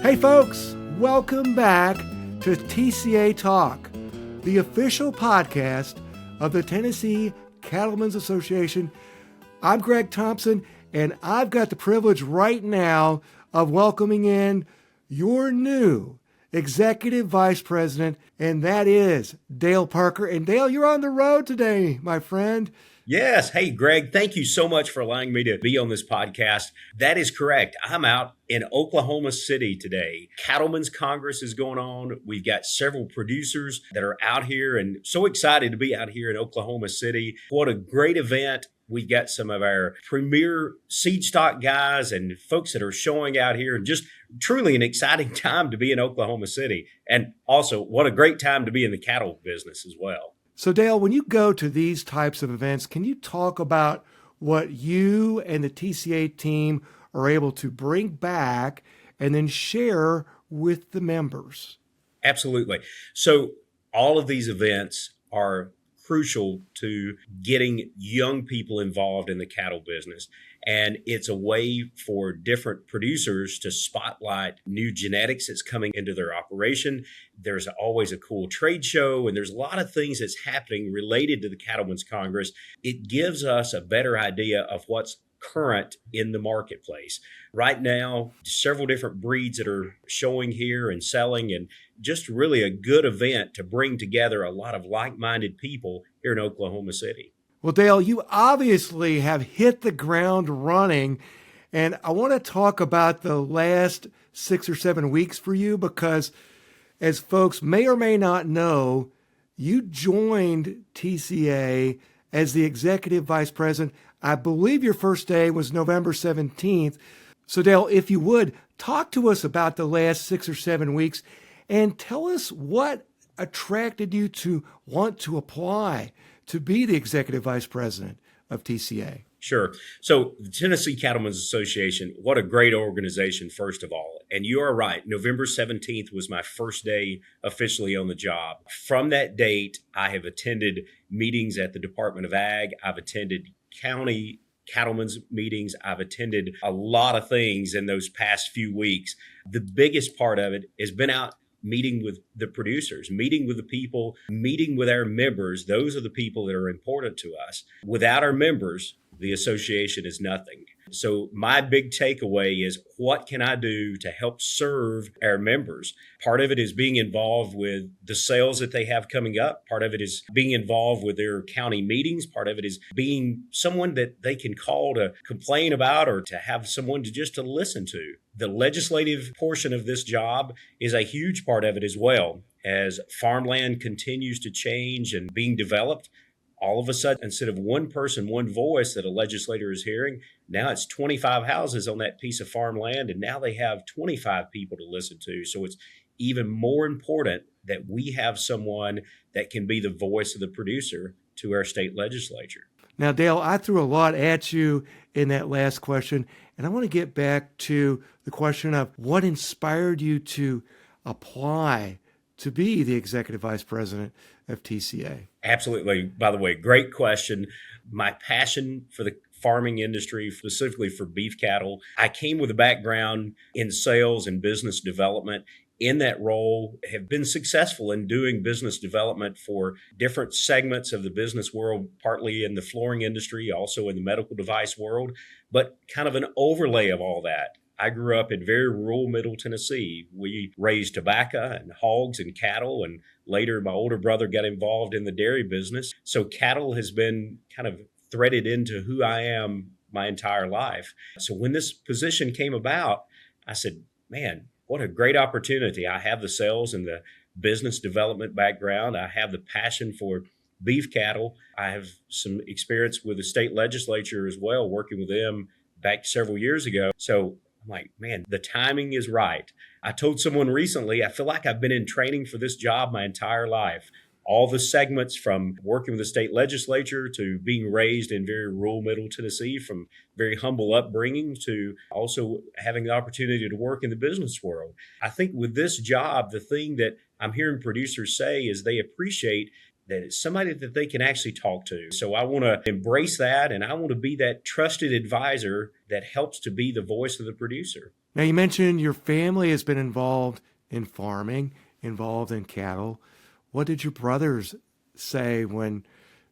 Hey folks, welcome back to TCA Talk, the official podcast of the Tennessee Cattlemen's Association. I'm Greg Thompson, and I've got the privilege right now of welcoming in your new Executive Vice President, and that is Dale Parker. And Dale, you're on the road today, my friend. Yes. Hey, Greg, thank you so much for allowing me to be on this podcast. That is correct. I'm out in Oklahoma City today. Cattlemen's Congress is going on. We've got several producers that are out here and so excited to be out here in Oklahoma City. What a great event. We've got some of our premier seed stock guys and folks that are showing out here, and just truly an exciting time to be in Oklahoma City. And also, what a great time to be in the cattle business as well. So Dale, when you go to these types of events, can you talk about what you and the TCA team are able to bring back and then share with the members? Absolutely. So all of these events are crucial to getting young people involved in the cattle business. And it's a way for different producers to spotlight new genetics that's coming into their operation. There's always a cool trade show, and there's a lot of things that's happening related to the Cattlemen's Congress. It gives us a better idea of what's current in the marketplace. Right now, several different breeds that are showing here and selling, and just really a good event to bring together a lot of like-minded people here in Oklahoma City. Well, Dale, you obviously have hit the ground running, and I want to talk about the last 6 or 7 weeks for you because, as folks may or may not know, you joined TCA as the Executive Vice President. I believe your first day was November 17th. So, Dale, if you would, talk to us about the last 6 or 7 weeks and tell us what attracted you to want to apply to be the Executive Vice President of TCA. Sure. So the Tennessee Cattlemen's Association, what a great organization, first of all. And you are right. November 17th was my first day officially on the job. From that date, I have attended meetings at the Department of Ag. I've attended county cattlemen's meetings. I've attended a lot of things in those past few weeks. The biggest part of it has been out meeting with the producers, meeting with the people, meeting with our members. Those are the people that are important to us. Without our members, the association is nothing. So my big takeaway is, what can I do to help serve our members? Part of it is being involved with the sales that they have coming up. Part of it is being involved with their county meetings. Part of it is being someone that they can call to complain about or to have someone to listen to. The legislative portion of this job is a huge part of it as well. As farmland continues to change and being developed, all of a sudden, instead of one person, one voice that a legislator is hearing, now it's 25 houses on that piece of farmland, and now they have 25 people to listen to. So it's even more important that we have someone that can be the voice of the producer to our state legislature. Now, Dale, I threw a lot at you in that last question, and I want to get back to the question of what inspired you to apply to be the Executive Vice President of TCA? Absolutely. By the way, great question. My passion for the farming industry, specifically for beef cattle, I came with a background in sales and business development. In that role, have been successful in doing business development for different segments of the business world, partly in the flooring industry, also in the medical device world, but kind of an overlay of all that. I grew up in very rural Middle Tennessee. We raised tobacco and hogs and cattle, and later my older brother got involved in the dairy business. So cattle has been kind of threaded into who I am my entire life. So when this position came about, I said, man, what a great opportunity. I have the sales and the business development background. I have the passion for beef cattle. I have some experience with the state legislature as well, working with them back several years ago. So I'm like, man, the timing is right. I told someone recently, I feel like I've been in training for this job my entire life. All the segments from working with the state legislature to being raised in very rural Middle Tennessee, from very humble upbringing to also having the opportunity to work in the business world. I think with this job, the thing that I'm hearing producers say is they appreciate that it's somebody that they can actually talk to. So I want to embrace that, and I want to be that trusted advisor that helps to be the voice of the producer. Now, you mentioned your family has been involved in farming, involved in cattle. What did your brothers say when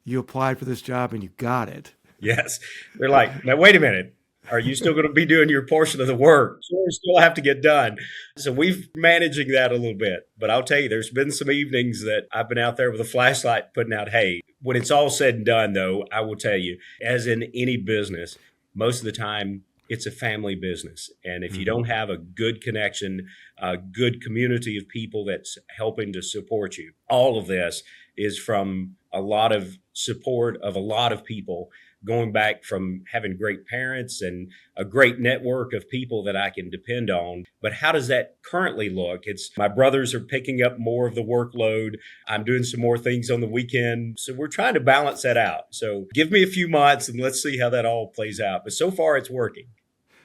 you applied for this job and you got it? Yes. They're like, now, wait a minute. Are you still going to be doing your portion of the work? Chores still have to get done. So we've managing that a little bit. But I'll tell you, there's been some evenings that I've been out there with a flashlight putting out hay. When it's all said and done, though, I will tell you, as in any business, most of the time, it's a family business. And if you don't have a good connection, a good community of people that's helping to support you, all of this is from a lot of support of a lot of people, going back from having great parents and a great network of people that I can depend on. But how does that currently look? It's my brothers are picking up more of the workload. I'm doing some more things on the weekend. So we're trying to balance that out. So give me a few months and let's see how that all plays out. But so far it's working.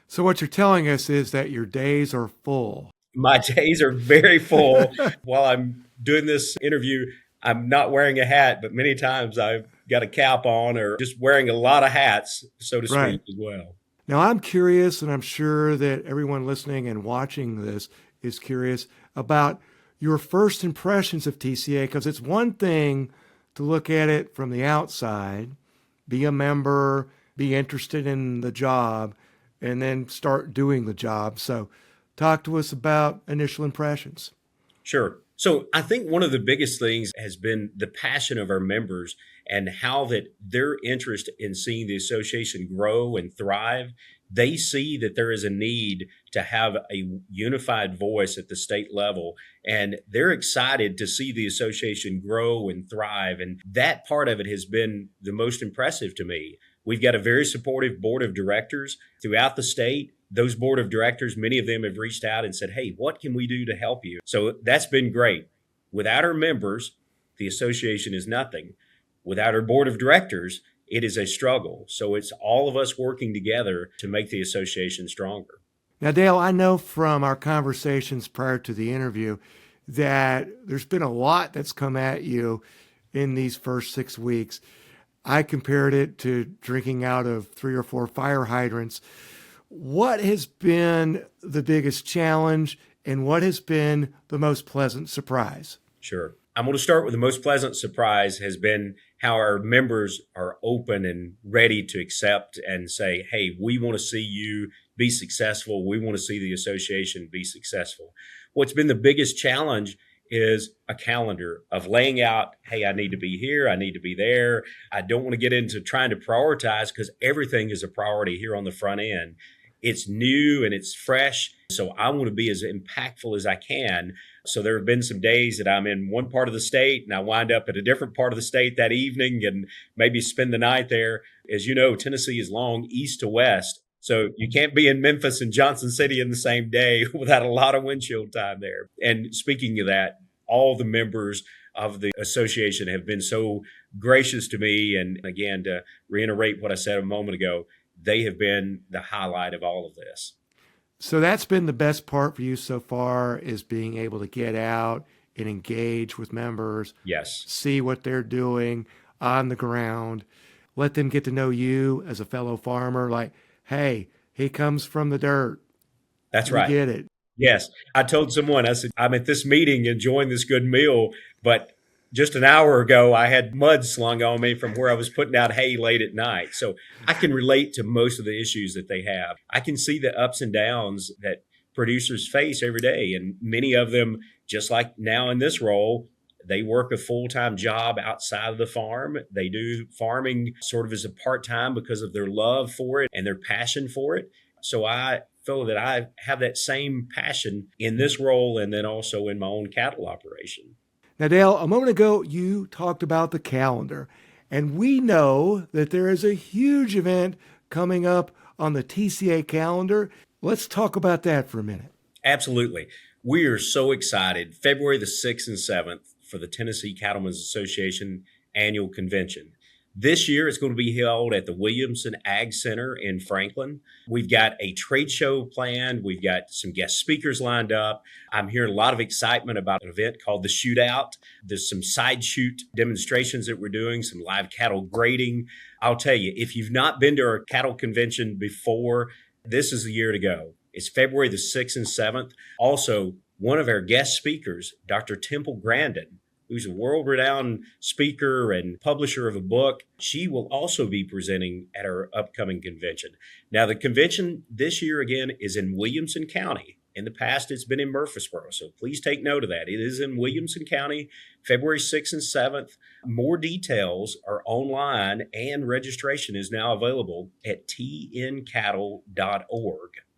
So what you're telling us is that your days are full. My days are very full. While I'm doing this interview, I'm not wearing a hat, but many times I've got a cap on or just wearing a lot of hats, so to speak, as well. Now, I'm curious, and I'm sure that everyone listening and watching this is curious about your first impressions of TCA, because it's one thing to look at it from the outside, be a member, be interested in the job, and then start doing the job. So talk to us about initial impressions. Sure. So I think one of the biggest things has been the passion of our members and how that their interest in seeing the association grow and thrive. They see that there is a need to have a unified voice at the state level, and they're excited to see the association grow and thrive. And that part of it has been the most impressive to me. We've got a very supportive board of directors throughout the state. Those board of directors, many of them have reached out and said, hey, what can we do to help you? So that's been great. Without our members, the association is nothing. Without our board of directors, it is a struggle. So it's all of us working together to make the association stronger. Now, Dale, I know from our conversations prior to the interview that there's been a lot that's come at you in these first 6 weeks. I compared it to drinking out of 3 or 4 fire hydrants. What has been the biggest challenge and what has been the most pleasant surprise? Sure. I'm going to start with the most pleasant surprise has been how our members are open and ready to accept and say, hey, we want to see you be successful. We want to see the association be successful. What's been the biggest challenge is a calendar of laying out, hey, I need to be here. I need to be there. I don't want to get into trying to prioritize because everything is a priority here on the front end. It's new and it's fresh. So I want to be as impactful as I can. So there have been some days that I'm in one part of the state and I wind up at a different part of the state that evening and maybe spend the night there. As you know, Tennessee is long east to west. So you can't be in Memphis and Johnson City in the same day without a lot of windshield time there. And speaking of that, all the members of the association have been so gracious to me. And again, to reiterate what I said a moment ago, they have been the highlight of all of this. So that's been the best part for you so far, is being able to get out and engage with members. Yes. See what they're doing on the ground. Let them get to know you as a fellow farmer. Like, hey, he comes from the dirt. That's We right. get it. Yes. I told someone, I said, I'm at this meeting enjoying this good meal, but just an hour ago, I had mud slung on me from where I was putting out hay late at night. So I can relate to most of the issues that they have. I can see the ups and downs that producers face every day. And many of them, just like now in this role, they work a full-time job outside of the farm. They do farming sort of as a part-time because of their love for it and their passion for it. So I feel that I have that same passion in this role and then also in my own cattle operation. Now, Dale, a moment ago, you talked about the calendar, and we know that there is a huge event coming up on the TCA calendar. Let's talk about that for a minute. Absolutely. We are so excited. February the 6th and 7th for the Tennessee Cattlemen's Association Annual Convention. This year, it's going to be held at the Williamson Ag Center in Franklin. We've got a trade show planned. We've got some guest speakers lined up. I'm hearing a lot of excitement about an event called the Shootout. There's some side shoot demonstrations that we're doing, some live cattle grading. I'll tell you, if you've not been to our cattle convention before, this is the year to go. It's February the 6th and 7th. Also, one of our guest speakers, Dr. Temple Grandin, who's a world-renowned speaker and publisher of a book. She will also be presenting at our upcoming convention. Now, the convention this year, again, is in Williamson County. In the past, it's been in Murfreesboro, so please take note of that. It is in Williamson County, February 6th and 7th. More details are online, and registration is now available at tncattle.org.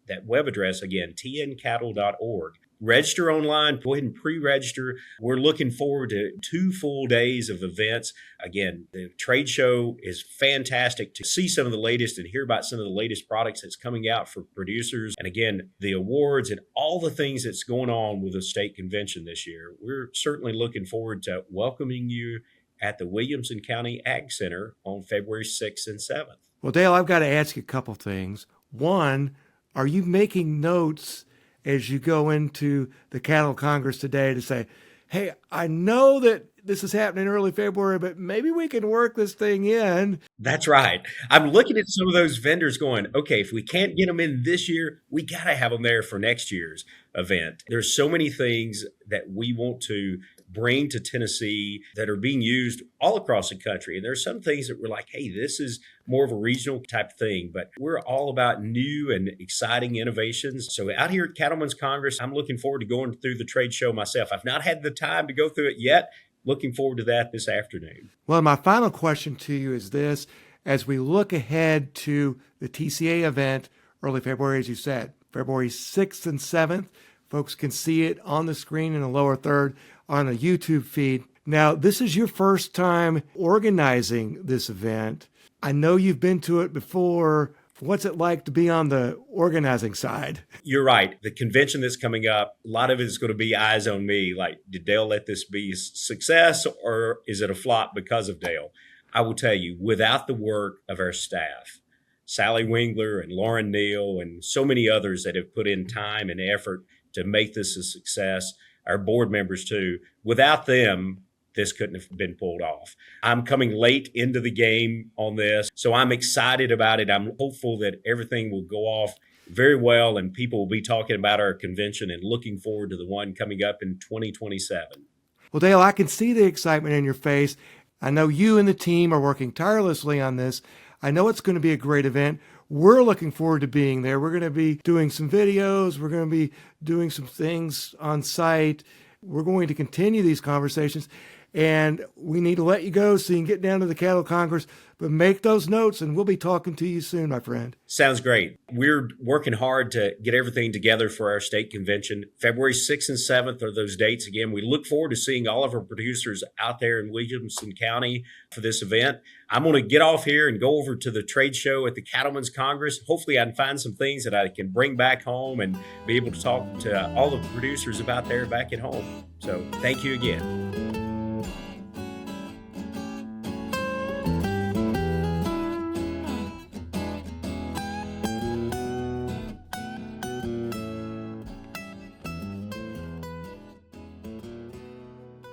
That web address, again, tncattle.org. Register online. Go ahead and pre-register. We're looking forward to 2 full days of events. Again, the trade show is fantastic to see some of the latest and hear about some of the latest products that's coming out for producers. And again, the awards and all the things that's going on with the state convention this year. We're certainly looking forward to welcoming you at the Williamson County Ag Center on February 6th and 7th. Well, Dale, I've got to ask you a couple things. One, are you making notes as you go into the Cattle Congress today to say, hey, I know that this is happening early February, but maybe we can work this thing in? That's right. I'm looking at some of those vendors going, okay, if we can't get them in this year, we got to have them there for next year's event. There's so many things that we want to bring to Tennessee that are being used all across the country. And there's some things that we're like, hey, this is more of a regional type thing, but we're all about new and exciting innovations. So out here at Cattlemen's Congress, I'm looking forward to going through the trade show myself. I've not had the time to go through it yet. Looking forward to that this afternoon. Well, my final question to you is this. As we look ahead to the TCA event early February, as you said, February 6th and 7th, folks can see it on the screen in the lower third on a YouTube feed. Now, this is your first time organizing this event. I know you've been to it before. What's it like to be on the organizing side? You're right. The convention that's coming up, a lot of it is going to be eyes on me. Like, did Dale let this be a success or is it a flop because of Dale? I will tell you, without the work of our staff, Sally Wingler and Lauren Neal and so many others that have put in time and effort to make this a success, our board members too, without them, this couldn't have been pulled off. I'm coming late into the game on this, so I'm excited about it. I'm hopeful that everything will go off very well and people will be talking about our convention and looking forward to the one coming up in 2027. Well, Dale, I can see the excitement in your face. I know you and the team are working tirelessly on this. I know it's going to be a great event. We're looking forward to being there. We're going to be doing some videos. We're going to be doing some things on site. We're going to continue these conversations. And we need to let you go so you can get down to the Cattle Congress. But make those notes, and we'll be talking to you soon, my friend. Sounds great. We're working hard to get everything together for our state convention. February 6th and 7th are those dates. Again, we look forward to seeing all of our producers out there in Williamson County for this event. I'm going to get off here and go over to the trade show at the Cattlemen's Congress. Hopefully I can find some things that I can bring back home and be able to talk to all the producers about there back at home. So thank you again.